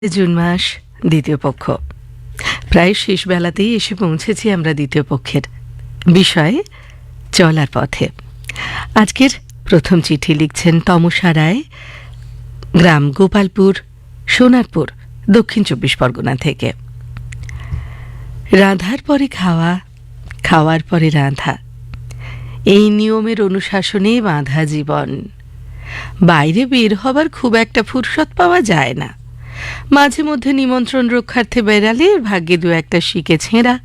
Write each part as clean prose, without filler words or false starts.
June মাস, দ্বিতীয় পক্ষ। প্রায় শেষ বেলাতেই এসে পৌঁছেছি আমরা দ্বিতীয় পক্ষের বিষয়ে চলার পথে। আজকের প্রথম চিঠি লিখছেন তমসা রায়, গ্রাম গোপালপুর, সোনারপুর, দক্ষিণ 24 পরগনা থেকে। রাঁধার পরে খাওয়া, খাওয়ার পরে রাঁধা, এই নিয়মের অনুশাসনে বাঁধা জীবন। বাইরে বের হবার খুব একটা ফুরসত পাওয়া যায় না। মাঝে মধ্যে নিমন্ত্রণ রক্ষার্থে বেড়ালে ভাগ্যে দু একটা শিকে ছেঁড়া।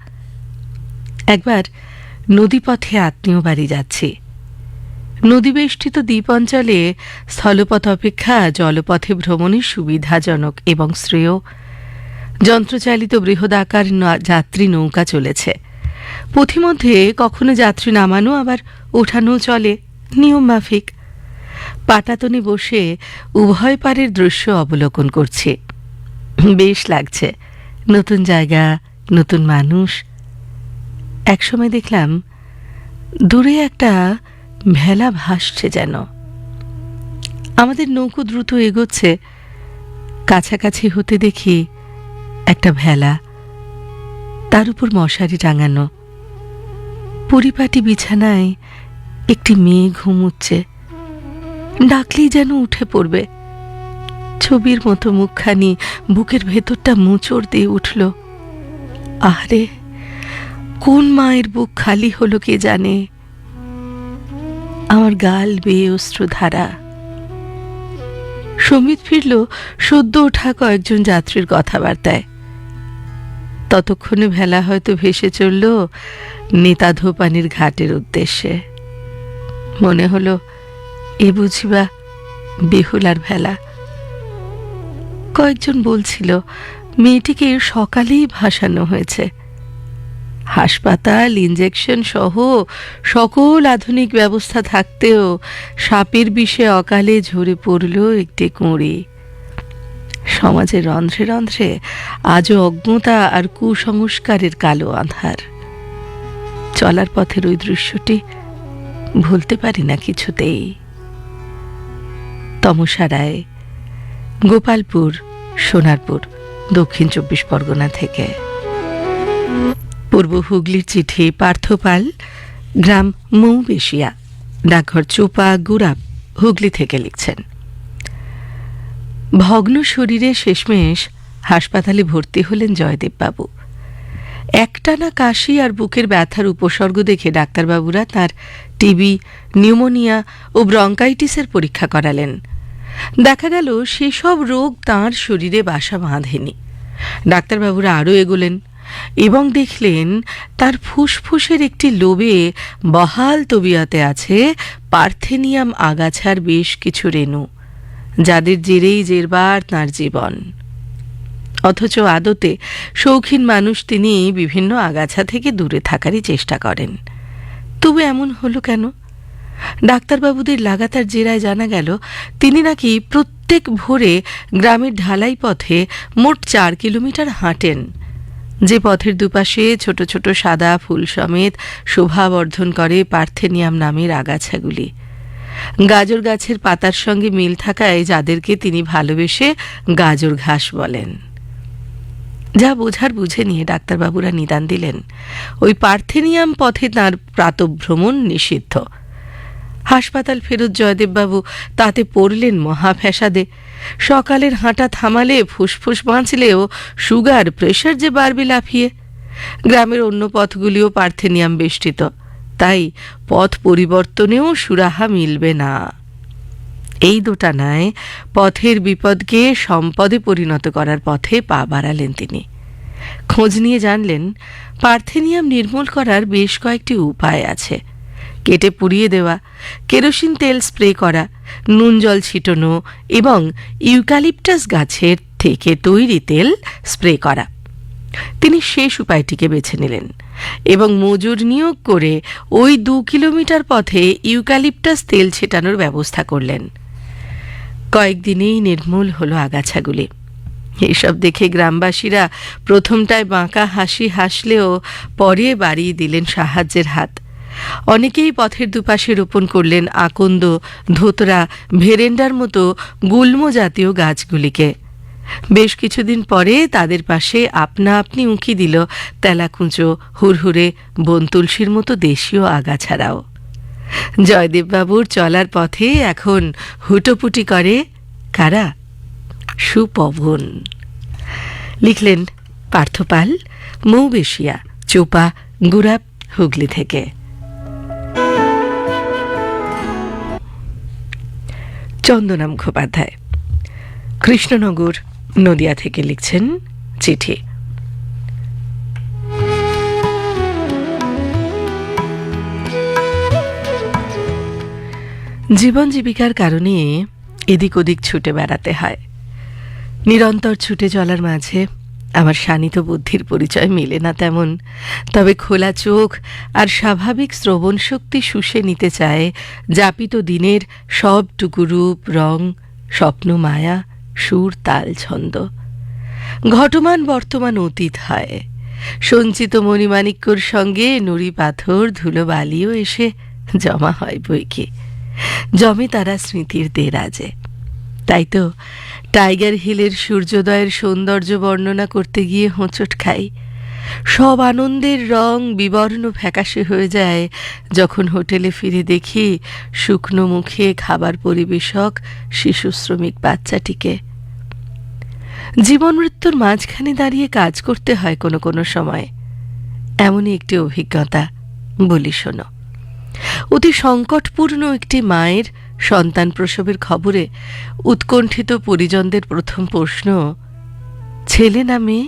একবার নদীপথে আত্মীয় বাড়ি যাচ্ছি। নদীবেষ্টিত দ্বীপ অঞ্চলে স্থলপথ অপেক্ষা জলপথে ভ্রমণের সুবিধাজনক এবং শ্রেয়। যন্ত্রচালিত বৃহদাকার যাত্রী নৌকা চলেছে। পথিমধ্যে কখনো যাত্রী নামানো আবার ওঠানো চলে নিয়ম মাফিক। পাটাতনে বসে উভয় পারের দৃশ্য অবলোকন করছি। বেশ লাগছে, নতুন জায়গা, নতুন মানুষ। একসময় দেখলাম দূরে একটা ভেলা ভাসছে যেন। আমাদের নৌকো দ্রুত এগোচ্ছে। কাছাকাছি হতে দেখি একটা ভেলা, তার উপর মশারি টাঙানো। পরিপাটি বিছানায় একটি মেয়ে ঘুমুচ্ছে। ডাকলেই যেন উঠে পড়বে। ছবির মতো মুখখানি, বুকের ভেতরটা মোচড় দিয়ে উঠল। আরে, কোন মায়ের বুক খালি হলো কে জানে। আমার গাল বেয়ে অশ্রুধারা। সমিত ফিরল সদ্য ওঠা কয়েকজন যাত্রীর কথাবার্তায়। ততক্ষণে ভেলা হয়তো ভেসে চলল নেতাধোপানির ঘাটের উদ্দেশ্যে। মনে হলো এ বুঝিবা বেহুলার ভেলা। কয়েকজন বলছিল মেয়েটিকে সকালেই ভাসানো হয়েছে। হাসপাতাল, ইঞ্জেকশন সহ সকল আধুনিক ব্যবস্থা থাকতেও সাপের বিষে অকালে ঝরে পড়ল একটি কুঁড়ি। সমাজের রন্ধ্রে রন্ধ্রে আজও অজ্ঞতা আর কুসংস্কারের কালো আঁধার। চলার পথের ওই দৃশ্যটি ভুলতে পারি না কিছুতেই। তমসা রায়, গোপালপুর, সোনারপুর, দক্ষিণ 24 পরগনা থেকে। পূর্ব হুগলির চিঠি পার্থপাল, গ্রাম মৌবেশিয়া, ডাকঘর চোপা, গুড়াপ, হুগলি থেকে লিখছেন। ভগ্ন শরীরে শেষমেশ হাসপাতালে ভর্তি হলেন জয়দেববাবু। একটানা কাশি আর বুকের ব্যথার উপসর্গ দেখে ডাক্তারবাবুরা তার টিবি, নিউমোনিয়া ও ব্রঙ্কাইটিসের পরীক্ষা করালেন। দেখা গেল সেসব রোগ তাঁর শরীরে বাসা বাঁধেনি। ডাক্তারবাবুরা আরও এগোলেন এবং দেখলেন তার ফুসফুসের একটি লোবে বহাল তবিয়তে আছে পার্থেনিয়াম আগাছার বেশ কিছু রেণু, যাদের জেরেই জেরবার তাঁর জীবন। অথচ আদতে শৌখিন মানুষ তিনি বিভিন্ন আগাছা থেকে দূরে থাকারই চেষ্টা করেন। তবু এমন হলো কেন? ডাক্তারবাবুদের লাগাতার জেরায় জানা গেল তিনি নাকি প্রত্যেক ভোরে গ্রামের ঢালাই পথে মোট 4 কিলোমিটার হাঁটেন, যে পথের দুপাশে ছোট ছোট সাদা ফুল সমেত শোভাবর্ধন করে পার্থেনিয়াম নামের আগাছাগুলি। গাজর গাছের পাতার সঙ্গে মিল থাকায় যাদেরকে তিনি ভালোবেসে গাজর ঘাস বলেন। যা বোঝার বুঝে নিয়ে ডাক্তারবাবুরা নিদান দিলেন ওই পার্থেনিয়াম পথে তাঁর প্রাতভ্রমণ নিষিদ্ধ। হাসপাতাল ফেরত জয়দেববাবু তাতে পড়লেন মহাফ্যাসাদে। সকালের হাঁটা থামালে ফুসফুস বাঁচলেও সুগার, প্রেশার যে বাড়বে লাফিয়ে। গ্রামের অন্য পথগুলিও পার্থেনিয়াম বেষ্টিত, তাই পথ পরিবর্তনেও সুরাহা মিলবে না। এই দোটানায় পথের বিপদকে সম্পদে পরিণত করার পথে পা বাড়ালেন তিনি। খোঁজ নিয়ে জানলেন পার্থেনিয়াম নির্মূল করার বেশ কয়েকটি উপায় আছে। কেটে পুড়িয়ে দেওয়া, কেরোসিন তেল স্প্রে করা, নুন জল ছিটানো এবং ইউক্যালিপটাস গাছের থেকে তৈরি তেল স্প্রে করা। তিনি শেষ উপায়টিকে বেছে নিলেন এবং মজুর নিয়োগ করে ওই 2 কিলোমিটার পথে ইউক্যালিপটাস তেল ছেটানোর ব্যবস্থা করলেন। কয়েকদিনেই নির্মূল হলো আগাছাগুলি। এসব দেখে গ্রামবাসীরা প্রথমটায় বাঁকা হাসি হাসলেও পরে বাড়িয়ে দিলেন সাহায্যের হাত। অনেকেই পথের দুপাশে রোপণ করলেন আকন্দ, ধোতরা, ভেরেন্ডার মতো গুল্ম জাতীয় গাছগুলিকে। বেশ কিছুদিন পরে তাদের পাশে আপনা আপনি উঁকি দিল তেলাকুঁচো, হুড়হুড়ে, বনতুলসীর মতো দেশীয় আগাছাড়াও। জয়দেববাবুর চলার পথে এখন হুটোপুটি করে কারা? সুপবন। লিখলেন পার্থপাল, মৌবেশিয়া, চোপা, গুরাপ, হুগলি থেকে। চন্দনা মুখোপাধ্যায় কৃষ্ণনগর, নদিয়া থেকে লিখছেন চিঠি। জীবন জীবিকার কারণে এদিক ওদিক ছুটে বেড়াতে হয়। নিরন্তর ছুটে চলার মাঝে আমার শানিত বুদ্ধির পরিচয় মেলে না তেমন, তবে খোলা চোখ আর স্বাভাবিক শ্রবণ শক্তি শুষে নিতে চায় যাপিত দিনের সবটুকু রূপ, রং, স্বপ্ন, মায়া, সুর, তাল, ছন্দ। ঘটমান বর্তমান অতীত হয়, সঞ্চিত মণিমাণিক্যর সঙ্গে নুড়ি পাথর ধুলো বালিও এসে জমা হয় বইকি, জমে তারা স্মৃতির দেরাজে। তাই তো টাইগার হিলের সূর্যোদয়ের সৌন্দর্য বর্ণনা করতে গিয়ে হোঁচট খাই। সব আনন্দের রং বিবর্ণ ফ্যাকাশে হয়ে যায় যখন হোটেলে ফিরে দেখি শুকনো মুখে খাবার পরিবেশক শিশু শ্রমিক বাচ্চাটিকে। জীবন মৃত্যুর মাঝখানে দাঁড়িয়ে কাজ করতে হয় কোনো কোনো সময়, এমনই একটি অভিজ্ঞতা বলি শোনো। অতি সংকটপূর্ণ একটি মায়ের সন্তান প্রসবের খবরে উৎকণ্ঠিত পরিজনদের প্রথম প্রশ্ন, ছেলে না মেয়ে?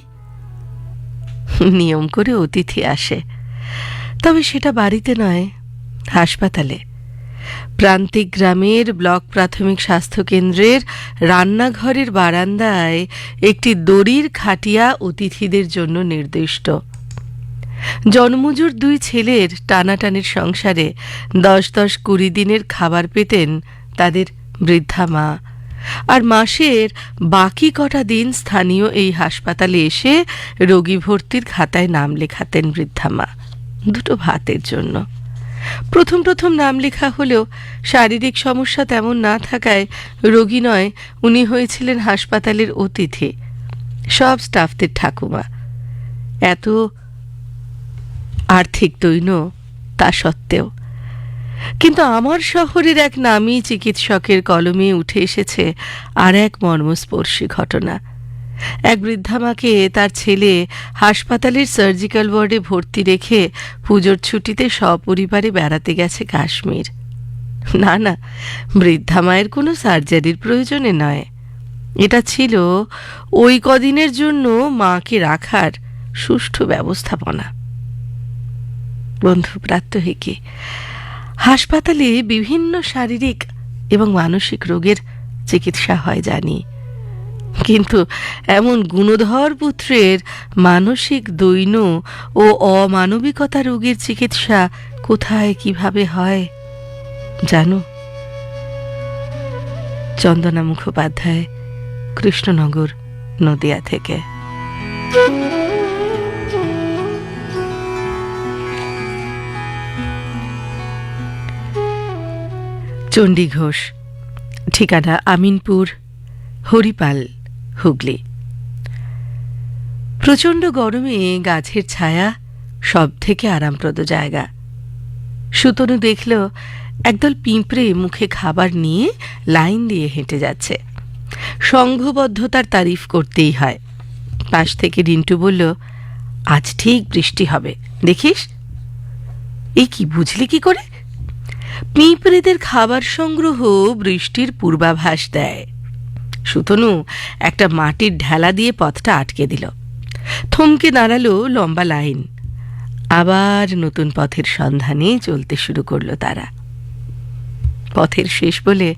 নিয়ম করে অতিথি আসে, তবে সেটা বাড়িতে নয়, হাসপাতালে। প্রান্তিক গ্রামের ব্লক প্রাথমিক স্বাস্থ্যকেন্দ্রের রান্নাঘরের বারান্দায় একটি দড়ির খাটিয়া অতিথিদের জন্য নির্দিষ্ট। জন্মজুর দুই ছেলের টানাটানির সংসারে 10-20 দিনের খাবার পেতেন তাদের বৃদ্ধা মা, আর মাসের বাকি কটা দিন স্থানীয় এই হাসপাতালে এসে রোগী ভর্তির খাতায় নাম লেখাতেন বৃদ্ধা মা, দুটো ভাতের জন্য। প্রথম প্রথম নাম লেখা হলেও শারীরিক সমস্যা তেমন না থাকায় রোগী নয়, উনি হয়েছিলেন হাসপাতালের অতিথি, সব স্টাফদের ঠাকুমা। এত আর্থিক দৈন্য তা সত্ত্বেও। কিন্তু আমার শহরের এক নামী চিকিৎসকের কলমে উঠে এসেছে আর এক মর্মস্পর্শী ঘটনা। এক বৃদ্ধামাকে তার ছেলে হাসপাতালের সার্জিক্যাল ওয়ার্ডে ভর্তি রেখে পুজোর ছুটিতে সপরিবারে বেড়াতে গেছে কাশ্মীর। না না, বৃদ্ধা মায়ের কোনো সার্জারির প্রয়োজনে নয়, এটা ছিল ওই কদিনের জন্য মাকে রাখার সুষ্ঠু ব্যবস্থাপনা। বন্ধু প্রাত্যহিকী, হাসপাতালে বিভিন্ন শারীরিক এবং মানসিক রোগের চিকিৎসা হয় জানি, কিন্তু এমন গুণধর পুত্রের মানসিক দৈন্য ও অমানবিকতা রোগের চিকিৎসা কোথায় কিভাবে হয় জানো? চন্দনা মুখোপাধ্যায়, কৃষ্ণনগর, নদিয়া থেকে। চণ্ডী ঘোষ, ঠিকানা আমিনপুর, হরিপাল, হুগলি। প্রচণ্ড গরমে গাছের ছায়া সব থেকে আরামপ্রদ জায়গা। সুতনু দেখল একদল পিঁপড়ে মুখে খাবার নিয়ে লাইন দিয়ে হেঁটে যাচ্ছে। সংঘবদ্ধতার তারিফ করতেই হয়। পাশ থেকে রিন্টু বলল, আজ ঠিক বৃষ্টি হবে, দেখিস। এই কি বুঝলি কি করে? পিঁপড়েদের খাবার সংগ্রহ বৃষ্টির পূর্বাভাস দেয়। সুতনু একটা মাটির ঢেলা দিয়ে পথটা আটকে দিল। থমকে দাঁড়ালো লম্বা লাইন। আবার নতুন পথের সন্ধানে চলতে শুরু করলো তারা। পথের শেষ বলে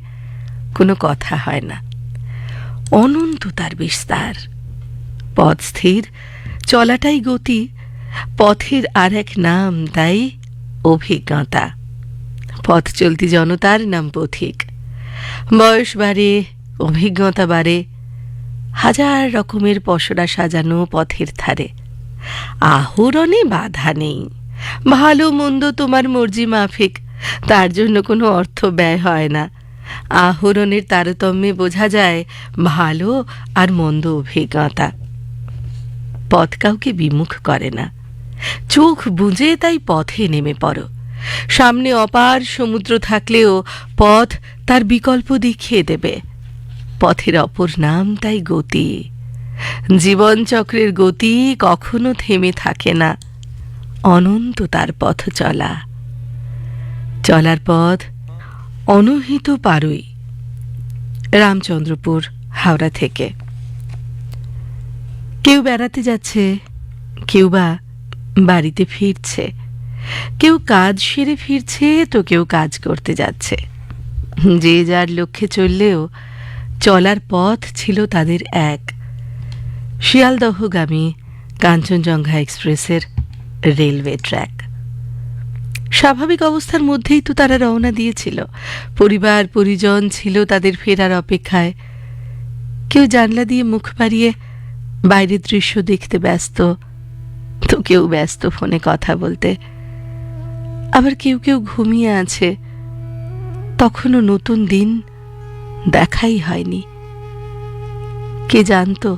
কোনো কথা হয় না, অনন্ত তার বিস্তার। পথ স্থির, চলাটাই গতি। পথের আর এক নাম তাই অভিজ্ঞতা। পথ চলতি জনতার নাম পথিক। বয়স বাড়ে, অভিজ্ঞতা বাড়ে। হাজার রকমের পসরা সাজানো পথের ধারে। আহরণে বাধা নেই, ভালো মন্দ তোমার মর্জি মাফিক, তার জন্য কোনো অর্থ ব্যয় হয় না। আহরণের তারতম্যে বোঝা যায় ভালো আর মন্দ অভিজ্ঞতা। পথ কাউকে বিমুখ করে না, চোখ বুজে তাই পথে নেমে পড়ো। সামনে অপার সমুদ্র থাকলেও পথ তার বিকল্প দেখিয়ে দেবে। পথের অপর নাম তাই গতি। জীবনচক্রের গতি কখনো থেমে থাকে না, অনন্ত তার পথ চলা। চলার পথ অনহিত পারুই। রামচন্দ্রপুর, হাওড়া থেকে। কেউ বেড়াতে যাচ্ছে, কেউ বা বাড়িতে ফিরছে, কেউ কাজ সেরে ফিরছে তো কেউ কাজ করতে যাচ্ছে। যে যার লক্ষ্যে চললেও চলার পথ ছিল তাদের এক, শিয়ালদহগামী কাঞ্চনজঙ্ঘা এক্সপ্রেসের রেলওয়ে ট্র্যাক। স্বাভাবিক অবস্থার মধ্যেই তো তারা রওনা দিয়েছিল। পরিবার পরিজন ছিল তাদের ফেরার অপেক্ষায়। কেউ জানলা দিয়ে মুখ বাড়িয়ে বাইরের দৃশ্য দেখতে ব্যস্ত, তো কেউ ব্যস্ত ফোনে কথা বলতে। আবার কেউ কেউ ঘুমিয়ে আছে, তখনও নতুন দিন দেখাই হয়নি। কে জানতো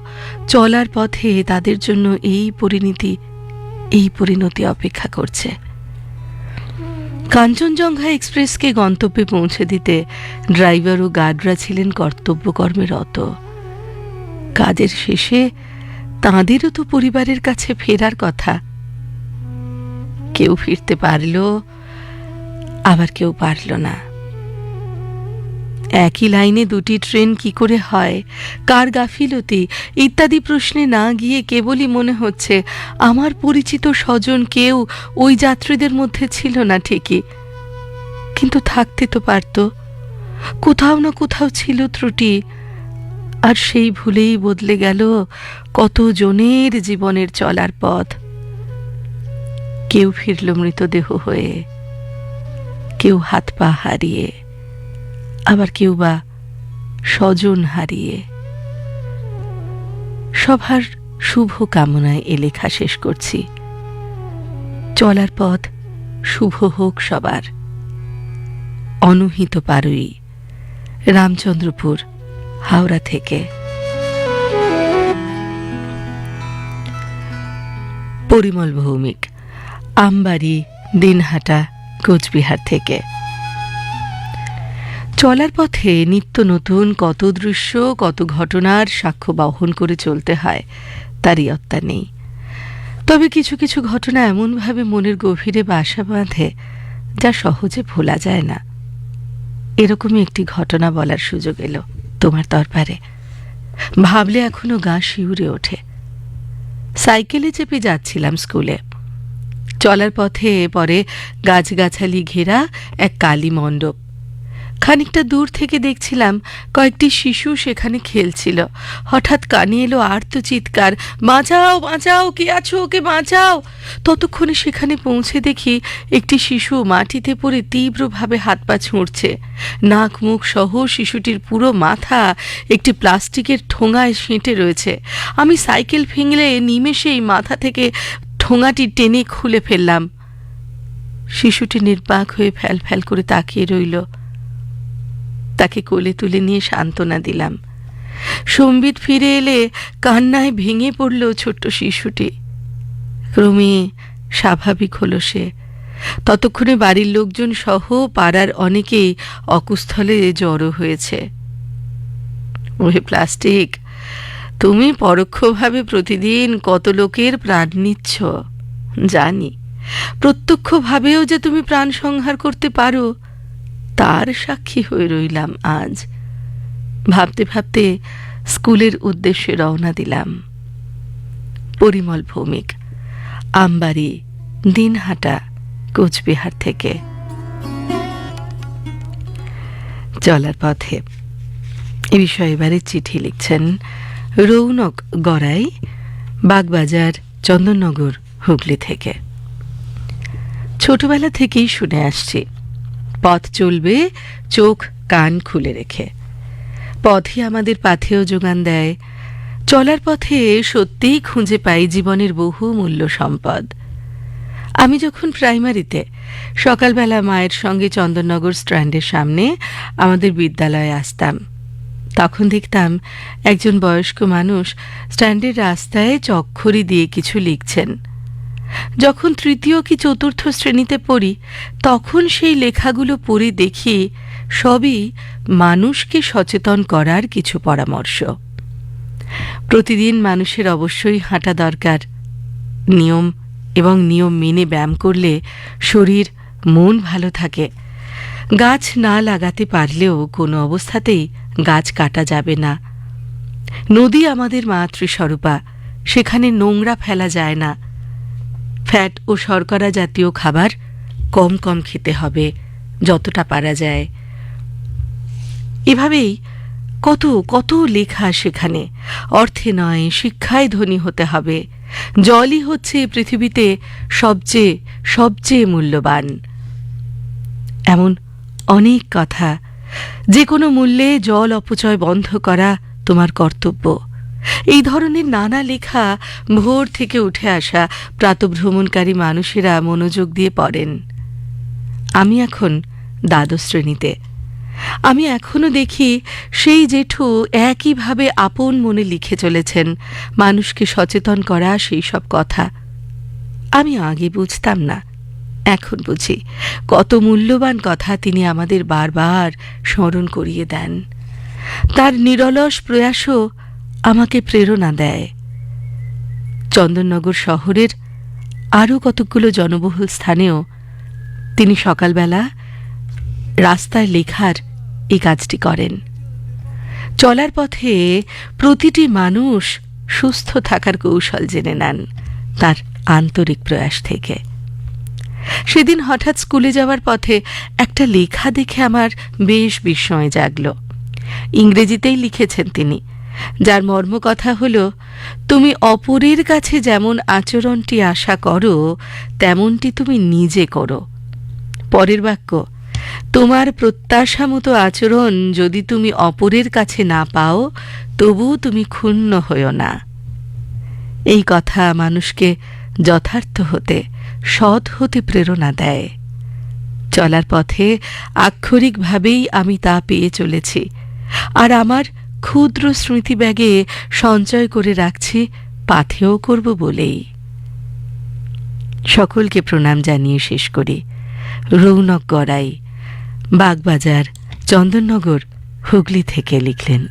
চলার পথে তাদের জন্য এই পরিণতি অপেক্ষা করছে। কাঞ্চনজঙ্ঘা এক্সপ্রেসকে গন্তব্যে পৌঁছে দিতে ড্রাইভার ও গার্ডরা ছিলেন কর্তব্যকর্মে রত। কাজের শেষে তাঁদেরও তো পরিবারের কাছে ফেরার কথা। কেউ ফিরতে পারল, আবার কেউ পারল না। একই লাইনে দুটি ট্রেন কি করে হয়, কার গাফিলতি ইত্যাদি প্রশ্নে না গিয়ে কেবলই মনে হচ্ছে আমার পরিচিত স্বজন কেউ ওই যাত্রীদের মধ্যে ছিল না ঠিকই, কিন্তু থাকতে তো পারত। কোথাও না কোথাও ছিল ত্রুটি, আর সেই ভুলেই বদলে গেল কত জনের জীবনের চলার পথ। কেউ ফিরল মৃতদেহ হয়ে, কেউ হাত পা হারিয়ে, আবার কেউ বা স্বজন হারিয়ে। সবার শুভ কামনায় এ লেখা শেষ করছি। চলার পথ শুভ হোক সবার। অনুহিত পারুই, রামচন্দ্রপুর, হাওড়া থেকে। পরিমল ভৌমিক, আমবাড়ি, দিনহাটা, কোচবিহার থেকে। চলার পথে নিত্য নতুন কত দৃশ্য, কত ঘটনার সাক্ষ্য বহন করে চলতে হয় তার ইয়ত্তা নেই। তবে কিছু কিছু ঘটনা এমনভাবে মনের গভীরে বাসা বাঁধে যা সহজে ভোলা যায় না। এরকমই একটি ঘটনা বলার সুযোগ এলো তোমার দরবারে। ভাবলে এখনো গা শিউরে ওঠে। সাইকেলে চেপে যাচ্ছিলাম স্কুলে। চলার পথে পরে গাছগাছালি ঘেরা এক কালী মণ্ডপ। খানিকটা দূর থেকে দেখছিলাম কয়েকটি শিশু সেখানে খেলছিল। হঠাৎ কানে এলো আর্ত চিৎকার, বাঁচাও বাঁচাও, কে আছো, ওকে বাঁচাও। ততক্ষণে সেখানে পৌঁছে দেখি একটি শিশু মাটিতে পড়ে তীব্রভাবে হাত পা ছুঁড়ছে। নাক মুখ সহ শিশুটির পুরো মাথা একটি প্লাস্টিকের ঠোঙায় সেঁটে রয়েছে। আমি সাইকেল ফিঙলে নিমেষেই মাথা থেকে ঠোঙাটি টেনে খুলে ফেললাম। শিশুটি নির্বাক হয়ে ফ্যাল ফ্যাল করে তাকিয়ে রইল। তাকে কোলে তুলে নিয়ে সান্ত্বনা দিলাম। সম্বিত ফিরে এলে কান্নায় ভেঙে পড়ল ছোট্ট শিশুটি। ক্রমে স্বাভাবিক হলো সে। ততক্ষণে বাড়ির লোকজন সহ পাড়ার অনেকেই অকুস্থলে জড়ো হয়েছে। ওহে প্লাস্টিক, তুমি পরোক্ষভাবে প্রতিদিন কত লোকের প্রাণ নিচ্ছ জানি, প্রত্যক্ষভাবেও যে তুমি প্রাণ সংহার করতে পারো তার সাক্ষী হয়ে রইলাম আজ। ভাবতে ভাবতে স্কুলের উদ্দেশ্যে রওনা দিলাম। পরিমল ভৌমিক, আমবাড়ি, দিনহাটা, কোচবিহার থেকে। চলার পথে এ বিষয়ে এবারে চিঠি লিখছেন রৌনক গড়াই, বাগবাজার, চন্দননগর, হুগলি থেকে। ছোটবেলা থেকেই শুনে আসছি, পথ চলবে চোখ কান খুলে রেখে। পথই আমাদের পাথেয় যোগান দেয়। চলার পথে সত্যিই খুঁজে পাই জীবনের বহু মূল্য সম্পদ। আমি যখন প্রাইমারিতে সকালবেলা মায়ের সঙ্গে চন্দননগর স্ট্র্যান্ডের সামনে আমাদের বিদ্যালয়ে আসতাম, তখন দেখতাম একজন বয়স্ক মানুষ স্ট্যান্ডের রাস্তায় চকখড়ি দিয়ে কিছু লিখছেন। যখন তৃতীয় কি চতুর্থ শ্রেণীতে পড়ি, তখন সেই লেখাগুলো পড়ে দেখি সবই মানুষকে সচেতন করার কিছু পরামর্শ। প্রতিদিন মানুষের অবশ্যই হাঁটা দরকার। নিয়ম মেনে ব্যায়াম করলে শরীর মন ভালো থাকে। গাছ না লাগাতে পারলেও কোনো অবস্থাতেই গাছ কাটা যাবে না। নদী আমাদের মাতৃস্বরূপা, সেখানে নোংরা ফেলা যায় না। ফ্যাট ও শর্করা জাতীয় খাবার কম কম খেতে হবে, যতটা পারা যায়। এভাবেই কত কত লেখা সেখানে। অর্থে নয়, শিক্ষায় ধনী হতে হবে। জলই হচ্ছে পৃথিবীতে সবচেয়ে সবচেয়ে মূল্যবান। এমন অনেক কথা। যে কোনো মূল্যে জল অপচয় বন্ধ করা তোমার কর্তব্য। এই ধরনের নানা লেখা ভোর থেকে উঠে আসা প্রাতঃভ্রমণকারী মানুষেরা মনোযোগ দিয়ে পড়েন। আমি এখন দ্বাদশ শ্রেণীতে। আমি এখনো দেখি সেই জেঠু একইভাবে আপন মনে লিখে চলেছেন মানুষকে সচেতন করা সেই সব কথা। আমি আগে বুঝতাম না, এখন বুঝি কত মূল্যবান কথা তিনি আমাদের বারবার স্মরণ করিয়ে দেন। তার নিরলস প্রয়াসও আমাকে প্রেরণা দেয়। চন্দননগর শহরের আরও কতকগুলো জনবহুল স্থানেও তিনি সকালবেলা রাস্তায় লেখার এই কাজটি করেন। চলার পথে প্রতিটি মানুষ সুস্থ থাকার কৌশল জেনে নেন তার আন্তরিক প্রয়াস থেকে। সেদিন হঠাৎ স্কুলে যাওয়ার পথে একটা লেখা দেখে আমার বেশ বিস্ময় জাগল। ইংরেজিতেই লিখেছেন তিনি, যার মর্ম কথা হল, তুমি অপরের কাছে যেমন আচরণটি আশা করো তেমনটি তুমি নিজে করো। পরের বাক্য, তোমার প্রত্যাশা মতো আচরণ যদি তুমি অপরের কাছে না পাও, তবু তুমি ক্ষুণ্ণ হইও না। এই কথা মানুষকে যথার্থ হতে, সৎ হতে প্রেরণা দেয়। চলার পথে আক্ষরিকভাবেই আমি তা পেয়ে চলেছি, আর আমার ক্ষুদ্র স্মৃতিব্যাগে সঞ্চয় করে রাখছি, পাথেয় করব বলেই। সকলকে প্রণাম জানিয়ে শেষ করি। রৌনক গড়াই, বাগবাজার, চন্দননগর, হুগলি থেকে লিখলেন।